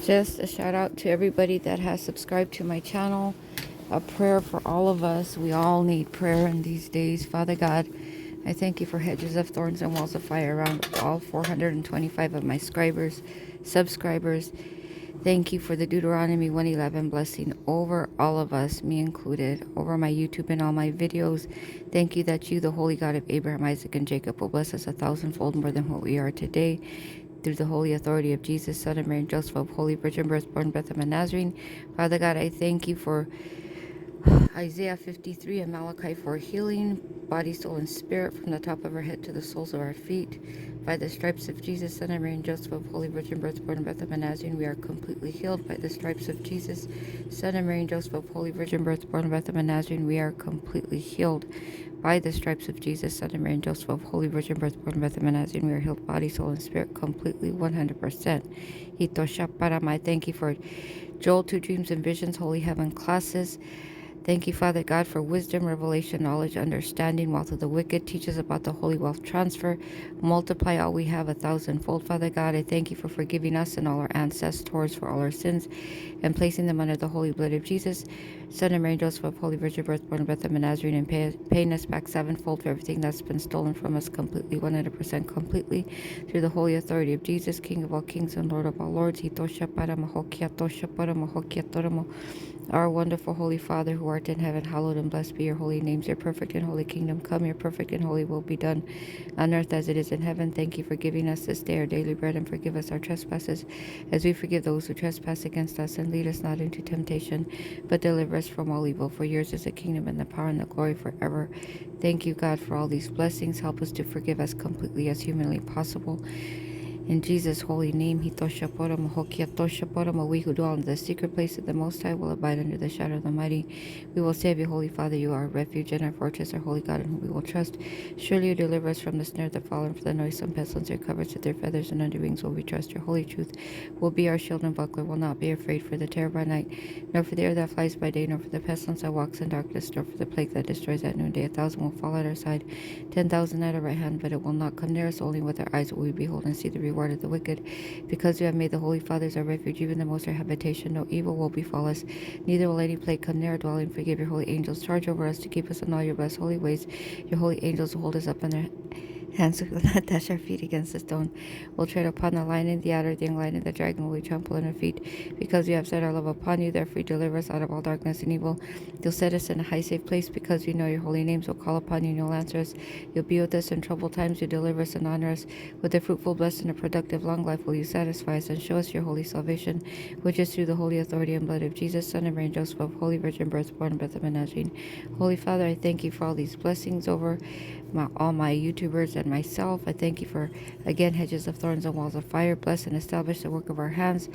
Just a shout out to everybody that has subscribed to my channel. A prayer for all of us. We all need prayer in these days. Father God, I thank you for hedges of thorns and walls of fire around all 425 of my subscribers. Thank you for the Deuteronomy 111 blessing over all of us, me included, over my YouTube and all my videos. Thank you that you, the Holy God of Abraham, Isaac, and Jacob, will bless us 1,000-fold more than what we are today. Through the holy authority of Jesus, Son of Mary, and Joseph, of Holy Virgin Birth, born Bethlehem, Nazarene. Father God, I thank you for Isaiah 53 and Malachi for healing, body, soul, and spirit, from the top of our head to the soles of our feet. By the stripes of Jesus, Son of Mary, and Joseph, of Holy Virgin Birth, born in Bethlehem, Nazarene, we are completely healed. By the stripes of Jesus, Son of Mary, and Joseph, of Holy Virgin Birth, born in Bethlehem, Nazarene, we are completely healed. By the stripes of Jesus, Son of Mary, and Joseph, of Holy Virgin Birth, born in Bethlehem, Nazarene, we are healed, body, soul, and spirit, completely, 100%. Hito Shaparam, I thank you for Joel 2 Dreams and Visions, Holy Heaven classes. Thank you, Father God, for wisdom, revelation, knowledge, understanding. Wealth of the wicked. Teach us about the holy wealth transfer. Multiply all we have 1,000-fold, Father God. I thank you for forgiving us and all our ancestors for all our sins and placing them under the holy blood of Jesus, Son of Mary, Joseph, of Holy Virgin Birth, born in Bethlehem, Nazarene, and paying us back 7-fold for everything that's been stolen from us completely, 100% completely, through the holy authority of Jesus, King of all kings and Lord of all lords. Our wonderful Holy Father, who art in heaven, hallowed and blessed be your holy names. Your perfect and holy kingdom come, your perfect and holy will be done on earth as it is in heaven. Thank you for giving us this day our daily bread, and forgive us our trespasses as we forgive those who trespass against us. And lead us not into temptation, but deliver us from all evil. For yours is the kingdom and the power and the glory forever. Thank you, God, for all these blessings. Help us to forgive us completely as humanly possible. In Jesus' holy name, we who dwell in the secret place of the Most High will abide under the shadow of the Mighty. We will say of you, Holy Father, you are our refuge and our fortress, our holy God, in whom we will trust. Surely you deliver us from the snare of the fallen, for the noisome pestilence. Your covers with their feathers, and under wings will we trust. Your holy truth will be our shield and buckler. Will not be afraid for the terror by night, nor for the air that flies by day, nor for the pestilence that walks in darkness, nor for the plague that destroys at noonday. 1,000 will fall at our side, 10,000 at our right hand, but it will not come near us. Only with our eyes will we behold and see the reward of the wicked. Because you have made the Holy Fathers our refuge, even the Most High habitation, no evil will befall us, neither will any plague come near our dwelling. Forgive your holy angels charge over us to keep us in all your best holy ways. Your holy angels will hold us up in their hands, we will not dash our feet against the stone. We'll tread upon the lion and the adder, the young lion and the dragon will we trample on our feet. Because we have set our love upon you, therefore you deliver us out of all darkness and evil. You'll set us in a high safe place, because we know your holy names. Will call upon you and you'll answer us. You'll be with us in troubled times. You deliver us and honor us. With a fruitful, blessed, and a productive long life will you satisfy us and show us your holy salvation, which is through the holy authority and blood of Jesus, Son of Mary, and Joseph, of Holy Virgin Birth, born in Bethlehem, Nazarene. Holy Father, I thank you for all these blessings over all my YouTubers and myself. I thank you for, again, hedges of thorns and walls of fire. Bless and establish the work of our hands.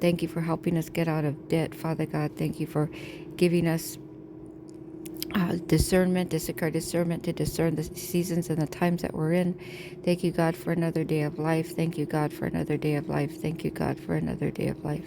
Thank you for helping us get out of debt, Father God. Thank you for giving us discernment, discernment to discern the seasons and the times that we're in. Thank you, God, for another day of life. Thank you, God, for another day of life. Thank you, God, for another day of life.